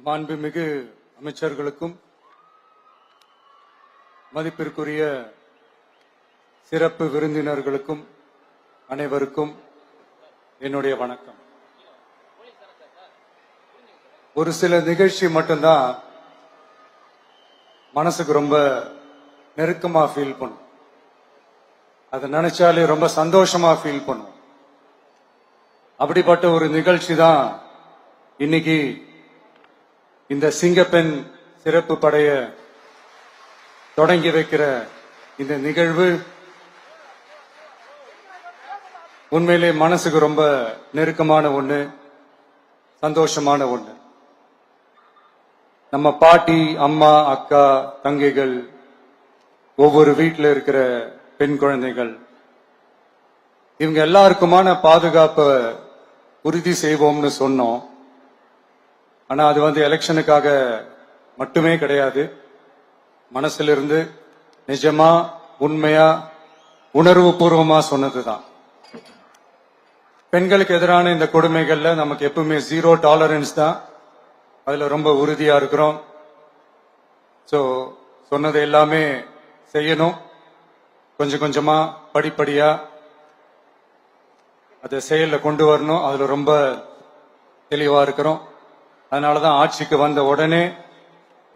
மாண்புமிகு அமைச்சர்களுக்கும் மதிப்பிற்குரிய சிறப்பு விருந்தினர்களுக்கும் அனைவருக்கும் என்னுடைய வணக்கம். ஒரு சில நிகழ்ச்சி மட்டும்தான் மனசுக்கு ரொம்ப நெருக்கமா ஃபீல் பண்ணும். அதை நினைச்சாலே ரொம்ப சந்தோஷமா ஃபீல் பண்ணும். அப்படிப்பட்ட ஒரு நிகழ்ச்சி தான் இன்னைக்கு இந்த சிங்கப்பெண் சிறப்பு படைய தொடங்கி வைக்கிற இந்த நிகழ்வு. உண்மையிலே மனசுக்கு ரொம்ப நெருக்கமான ஒண்ணு, சந்தோஷமான ஒண்ணு. நம்ம பாட்டி, அம்மா, அக்கா, தங்கைகள், ஒவ்வொரு வீட்டில் இருக்கிற பெண் குழந்தைகள், இவங்க எல்லாருக்குமான பாதுகாப்பை உறுதி செய்வோம்னு சொன்னோம். ஆனா அது எலெக்ஷனுக்காக மட்டுமே கிடையாது. மனசுல இருந்து நிஜமா, உண்மையா, உணர்வு பூர்வமா சொன்னதுதான். பெண்களுக்கு எதிரான இந்த கொடுமைகள்ல நமக்கு எப்பவுமே 0 டாலரன்ஸ் தான். அதுல ரொம்ப உறுதியா இருக்கிறோம். சோ சொன்னது எல்லாமே செய்யணும். கொஞ்சம் கொஞ்சமா, படிப்படியா அதை செயல்ல கொண்டு வரணும். அதுல ரொம்ப தெளிவா இருக்கிறோம். அதனாலதான் ஆட்சிக்கு வந்த உடனே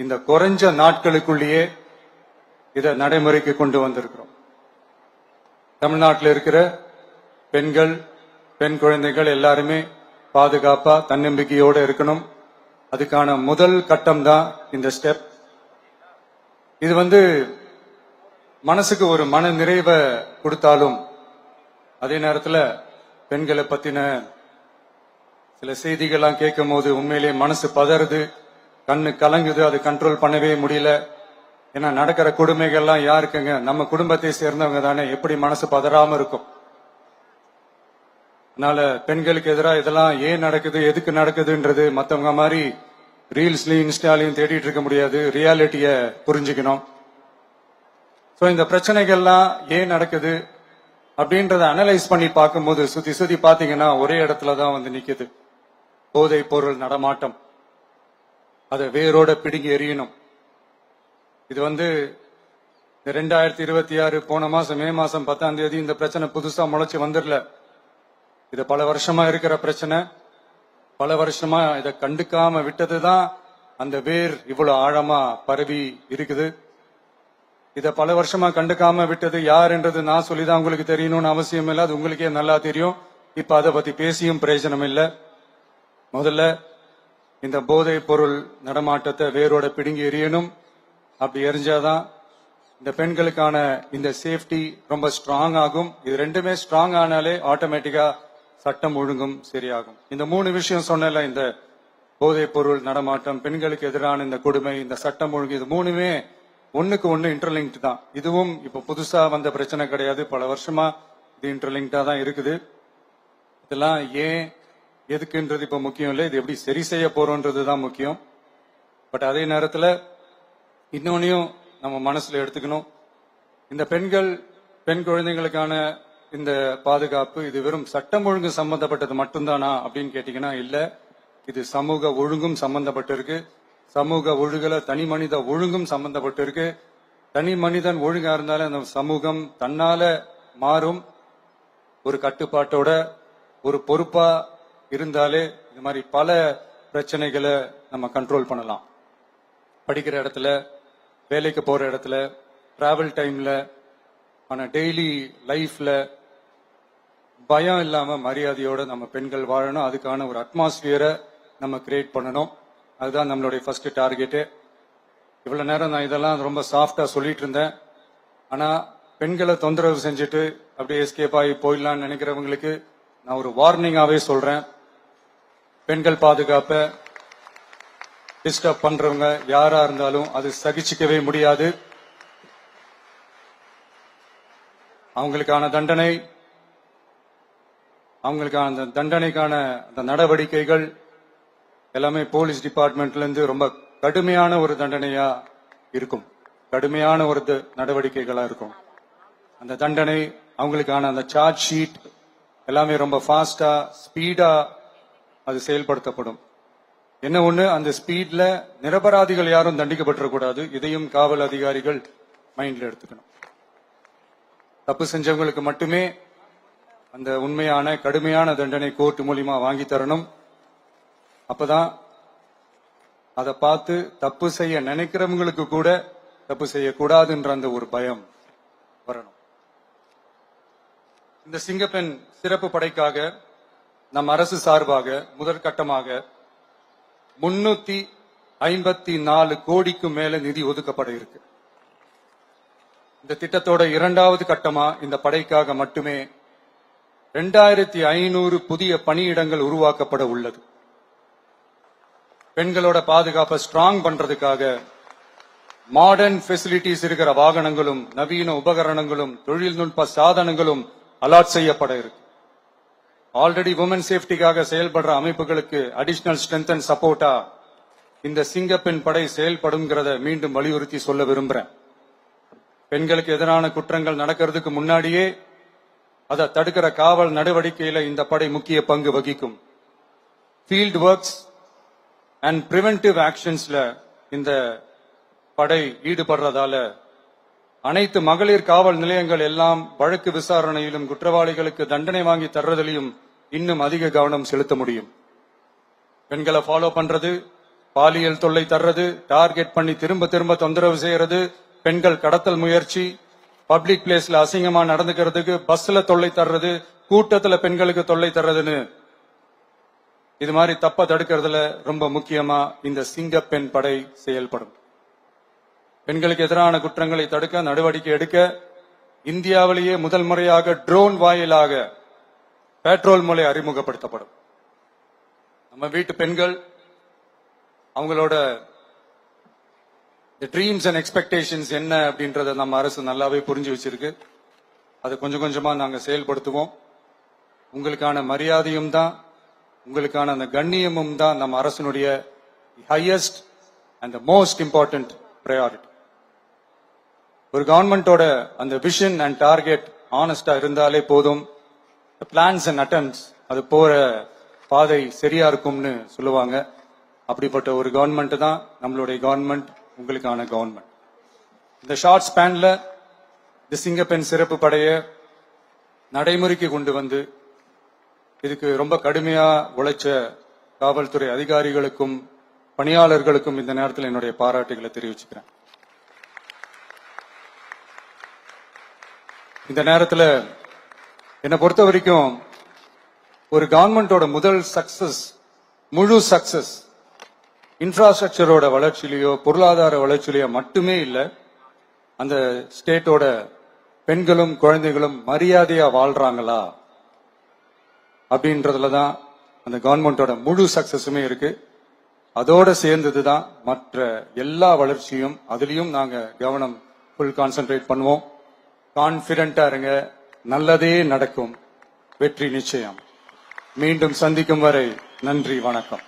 இந்த குறைஞ்ச நாட்களுக்குள்ளேயே இதை நடைமுறைக்கு கொண்டு வந்திருக்கிறோம். தமிழ்நாட்டில் இருக்கிற பெண்கள், பெண் குழந்தைகள் எல்லாருமே பாதுகாப்பா, தன்னம்பிக்கையோடு இருக்கணும். அதுக்கான முதல் கட்டம் தான் இந்த ஸ்டெப். இது மனசுக்கு ஒரு மன நிறைவை கொடுத்தாலும், அதே நேரத்தில் பெண்களை பத்தின சில செய்திகள்லாம் கேட்கும் போது உண்மையிலே மனசு பதறுது, கண்ணு கலங்குது. அது கண்ட்ரோல் பண்ணவே முடியல. ஏன்னா நடக்கிற கொடுமைகள்லாம் யாருக்குங்க? நம்ம குடும்பத்தை சேர்ந்தவங்க தானே. எப்படி மனசு பதறாம இருக்கும்? அதனால பெண்களுக்கு எதிராக இதெல்லாம் ஏன் நடக்குது, எதுக்கு நடக்குதுன்றது மத்தவங்க மாதிரி ரீல்ஸ்லயும் இன்ஸ்டாலையும் தேடிட்டு இருக்க முடியாது. ரியாலிட்டிய புரிஞ்சுக்கணும். சோ இந்த பிரச்சனைகள்லாம் ஏன் நடக்குது அப்படின்றத அனலைஸ் பண்ணி பார்க்கும்போது சுத்தி சுத்தி பாத்தீங்கன்னா ஒரே இடத்துலதான் நிக்குது. போதை பொருள் நடமாட்டம். அதை வேரோட பிடுங்கி எறியணும். இது 2026 போன மாசம் மே மாசம் 10ஆம் தேதி இந்த பிரச்சனை புதுசா முளைச்சு வந்துடல. இது பல வருஷமா இருக்கிற பிரச்சனை. பல வருஷமா இதை கண்டுக்காம விட்டதுதான் அந்த வேர் இவ்வளவு ஆழமா பரவி இருக்குது. இத பல வருஷமா கண்டுக்காம விட்டது யாருன்றது நான் சொல்லிதான் உங்களுக்கு தெரியணும்னு அவசியம் இல்லை. அது உங்களுக்கே நல்லா தெரியும். இப்ப அதை பத்தி பேசியும் பிரயோஜனம் இல்லை. முதல்ல இந்த போதை பொருள் நடமாட்டத்தை வேரோட பிடுங்கி எறியணும். அப்படி எரிஞ்சாதான் இந்த பெண்களுக்கான இந்த சேஃப்டி ரொம்ப ஸ்ட்ராங் ஆகும். இது ரெண்டுமே ஸ்ட்ராங் ஆனாலே ஆட்டோமேட்டிக்கா சட்டம் ஒழுங்கும் சரியாகும். இந்த 3 விஷயம் சொன்னல, இந்த போதை பொருள் நடமாட்டம், பெண்களுக்கு எதிரான இந்த கொடுமை, இந்த சட்டம் ஒழுங்கு, இது 3மே ஒண்ணுக்கு ஒண்ணு இன்டர்லிங்க்ட் தான். இதுவும் இப்ப புதுசா வந்த பிரச்சனை கிடையாது. பல வருஷமா இது இன்டர்லிங்க்டா தான் இருக்குது. இதெல்லாம் ஏன், எதுக்குன்றது இப்ப முக்கியம் இல்லை. இது எப்படி சரி செய்ய போறோம்ன்றதுதான் முக்கியம். பட் அதே நேரத்துல இன்னொன்னையும் நம்ம மனசுல எடுத்துக்கணும். இந்த பெண் குழந்தைகளுக்கான இந்த பாதுகாப்பு இது வெறும் சட்டம் ஒழுங்கு சம்பந்தப்பட்டது மட்டும்தானா அப்படின்னு கேட்டீங்கன்னா இல்ல. இது சமூக ஒழுங்கும் சம்பந்தப்பட்டிருக்கு. சமூக ஒழுங்குல தனி மனித ஒழுங்கும் சம்பந்தப்பட்டிருக்கு. தனி மனிதன் ஒழுங்கா இருந்தாலே அந்த சமூகம் தன்னால மாறும். ஒரு கட்டுப்பாட்டோட, ஒரு பொறுப்பா இருந்தாலே இது மாதிரி பல பிரச்சனைகளை நம்ம கண்ட்ரோல் பண்ணலாம். படிக்கிற இடத்துல, வேலைக்கு போற இடத்துல, டிராவல் டைம்ல, ஆனா டெய்லி லைஃப்ல பயம் இல்லாம மரியாதையோட நம்ம பெண்கள் வாழணும். அதுக்கான ஒரு அட்மாஸ்பியரை நம்ம கிரியேட் பண்ணணும். அதுதான் நம்மளுடைய ஃபர்ஸ்ட் டார்கெட்டு. இவ்வளவு நேரம் நான் இதெல்லாம் ரொம்ப சாஃப்டா சொல்லிட்டு இருந்தேன். ஆனா பெண்களை தொந்தரவு செஞ்சுட்டு அப்படியே எஸ்கேப் ஆகி போயிடலாம்னு நினைக்கிறவங்களுக்கு நான் ஒரு வார்னிங்காவே சொல்றேன். பெண்கள் பாதுகாப்பை டிஸ்டர்ப் பண்றவங்க யாரா இருந்தாலும் அது சகிச்சுக்கவே முடியாது. அவங்களுக்கான தண்டனைக்கான அந்த நடவடிக்கைகள் எல்லாமே போலீஸ் டிபார்ட்மெண்ட்ல இருந்து ரொம்ப கடுமையான ஒரு தண்டனையா இருக்கும். கடுமையான ஒரு நடவடிக்கைகளா இருக்கும். அந்த தண்டனை, அவங்களுக்கான அந்த சார்ஜ் ஷீட் எல்லாமே ரொம்ப ஃபாஸ்டா, ஸ்பீடா அது செயல்படுத்தப்படும். என்ன ஒண்ணு, அந்த ஸ்பீட்ல நிரபராதிகள் யாரும் தண்டிக்கப்பட்டிருக்கூடாது. இதையும் காவல் அதிகாரிகள் மைண்ட்ல எடுத்துக்கணும். தப்பு செஞ்சவங்களுக்கு மட்டுமே அந்த உண்மையான கடுமையான தண்டனை கோர்ட் மூலியமா வாங்கி தரணும். அப்பதான் அதை பார்த்து தப்பு செய்ய நினைக்கிறவங்களுக்கு கூட தப்பு செய்யக்கூடாதுன்ற அந்த ஒரு பயம் வரணும். இந்த சிங்கப்பெண் சிறப்பு படைக்காக நம் அரசு சார்பாக முதற்கட்டமாக 354 கோடிக்கு மேல நிதி ஒதுக்கப்பட இருக்கு. இந்த திட்டத்தோட இரண்டாவது கட்டமா இந்த படைக்காக மட்டுமே 2500 புதிய பணியிடங்கள் உருவாக்கப்பட உள்ளது. பெண்களோட பாதுகாப்பை ஸ்ட்ராங் பண்றதுக்காக மாடர்ன் ஃபெசிலிட்டிஸ் இருக்கிற வாகனங்களும் நவீன உபகரணங்களும் தொழில்நுட்ப சாதனங்களும் அலாட் செய்யப்பட இருக்கு. ஆல்ரெடி உமன் சேஃப்டிக்காக செயல்படுற அமைப்புகளுக்கு அடிஷனல் ஸ்ட்ரென்த் அண்ட் சப்போர்ட்டா இந்த சிங்கப்பெண் படை செயல்படும்ங்கிறத மீண்டும் வலியுறுத்தி சொல்ல விரும்புறேன். பெண்களுக்கு எதிரான குற்றங்கள் நடக்கிறதுக்கு முன்னாடியே அதை தடுக்கிற காவல் நடவடிக்கையில இந்த படை முக்கிய பங்கு வகிக்கும். ஃபீல்ட் ஒர்க்ஸ் அண்ட் பிரிவென்டிவ் ஆக்ஷன்ஸ்ல இந்த படை ஈடுபடுறதால அனைத்து மகளிர் காவல் நிலையங்கள் எல்லாம் வழக்கு விசாரணையிலும் குற்றவாளிகளுக்கு தண்டனை வாங்கி தர்றதிலையும் இன்னும் அதிக கவனம் செலுத்த முடியும். பெண்களை ஃபாலோ பண்றது, பாலியல் தொல்லை தர்றது, டார்கெட் பண்ணி திரும்ப திரும்ப தொந்தரவு செய்யறது, பெண்கள் கடத்தல் முயற்சி, பப்ளிக் பிளேஸ்ல அசிங்கமா நடந்துக்கிறதுக்கு பஸ்ல தொல்லை தர்றது, கூட்டத்துல பெண்களுக்கு தொல்லை தர்றதுன்னு இது மாதிரி தப்ப தடுக்கிறதுல ரொம்ப முக்கியமா இந்த சிங்கப்பெண் படை செயல்படும். பெண்களுக்கு எதிரான குற்றங்களை தடுக்க நடவடிக்கை எடுக்க இந்தியாவிலேயே முதல் முறையாக ட்ரோன் வாயிலாக பெட்ரோல் முறை அறிமுகப்படுத்தப்படும். நம்ம வீட்டு பெண்கள் அவங்களோட ட்ரீம்ஸ் அண்ட் எக்ஸ்பெக்டேஷன்ஸ் என்ன அப்படின்றத நம்ம அரசு நல்லாவே புரிஞ்சு வச்சிருக்கு. அதை கொஞ்சம் கொஞ்சமா நாங்க செயல்படுத்துவோம். உங்களுக்கான மரியாதையும் தான், உங்களுக்கான அந்த கண்ணியமும் தான் நம்ம அரசினுடைய highest and most important priority. ஒரு கவர்மெண்டோட அந்த விஷன் அண்ட் டார்கெட் ஆனஸ்டா இருந்தாலே போதும். பிளான்ஸ் அண்ட் அட்டெம்ப்ட்ஸ் அது போற பாதை சரியா இருக்கும்னு சொல்லுவாங்க. அப்படிப்பட்ட ஒரு கவர்மெண்ட் தான் நம்மளுடைய கவர்மெண்ட், உங்களுக்கான கவர்மெண்ட். இந்த ஷார்ட் ஸ்பேன்ல இந்த சிங்கப்பெண் சிறப்பு படைய நடைமுறைக்கு கொண்டு வந்து இதுக்கு ரொம்ப கடுமையா உழைச்ச காவல்துறை அதிகாரிகளுக்கும் பணியாளர்களுக்கும் இந்த நேரத்தில் என்னுடைய பாராட்டுகளை தெரிவிச்சுக்கிறேன். இந்த நேரத்தில் என்னை பொறுத்த வரைக்கும் ஒரு கவர்மெண்டோட முதல் சக்சஸ், முழு சக்சஸ் இன்ஃப்ராஸ்ட்ரக்சரோட வளர்ச்சியிலையோ பொருளாதார வளர்ச்சியிலையோ மட்டுமே இல்லை, அந்த ஸ்டேட்டோட பெண்களும் குழந்தைகளும் மரியாதையா வாழ்றாங்களா அப்படின்றதுல தான் அந்த கவர்மெண்டோட முழு சக்சஸுமே இருக்கு. அதோட சேர்ந்ததுதான் மற்ற எல்லா வளர்ச்சியும். அதுலயும் நாங்க கவனம் ஃபுல் கான்சென்ட்ரேட் பண்ணுவோம். கான்பிடென்டா இருங்க, நல்லதே நடக்கும், வெற்றி நிச்சயம். மீண்டும் சந்திக்கும் வரை நன்றி, வணக்கம்.